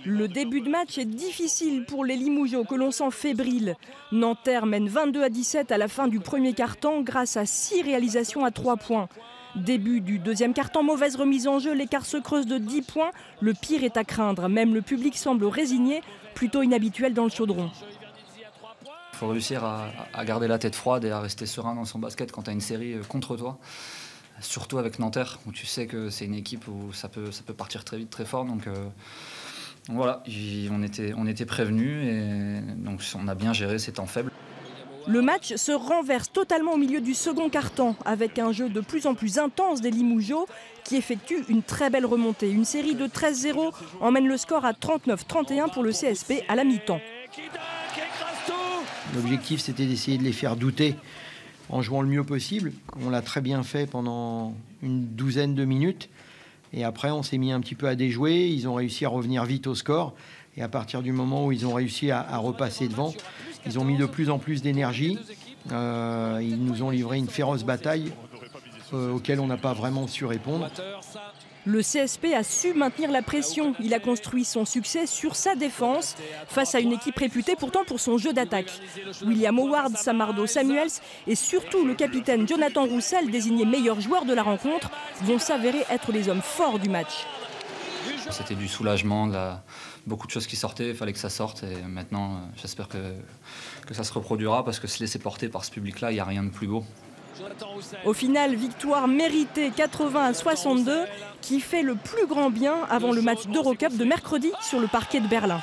Le début de match est difficile pour les Limougeaux que l'on sent fébriles. Nanterre mène 22-17 à la fin du premier quart-temps grâce à 6 réalisations à 3 points. Début du deuxième quart-temps, mauvaise remise en jeu, l'écart se creuse de 10 points. Le pire est à craindre, même le public semble résigné, plutôt inhabituel dans le chaudron. Il faut réussir à garder la tête froide et à rester serein dans son basket quand tu as une série contre toi. Surtout avec Nanterre, où tu sais que c'est une équipe où ça peut partir très vite, très fort. Donc voilà, on était prévenus et donc on a bien géré ces temps faibles. Le match se renverse totalement au milieu du second quart-temps, avec un jeu de plus en plus intense des Limougeaux qui effectuent une très belle remontée. Une série de 13-0 emmène le score à 39-31 pour le CSP à la mi-temps. L'objectif, c'était d'essayer de les faire douter en jouant le mieux possible. On l'a très bien fait pendant une douzaine de minutes. Et après, on s'est mis un petit peu à déjouer. Ils ont réussi à revenir vite au score. Et à partir du moment où ils ont réussi à repasser devant, ils ont mis de plus en plus d'énergie. Ils nous ont livré une féroce bataille auquel on n'a pas vraiment su répondre. Le CSP a su maintenir la pression. Il a construit son succès sur sa défense face à une équipe réputée pourtant pour son jeu d'attaque. William Howard, Samardo Samuels et surtout le capitaine Jonathan Roussel, désigné meilleur joueur de la rencontre, vont s'avérer être les hommes forts du match. C'était du soulagement, beaucoup de choses qui sortaient, il fallait que ça sorte. Et maintenant, j'espère que ça se reproduira parce que se laisser porter par ce public-là, il n'y a rien de plus beau. Au final, victoire méritée 80-62 qui fait le plus grand bien avant le match d'Eurocup de mercredi sur le parquet de Berlin.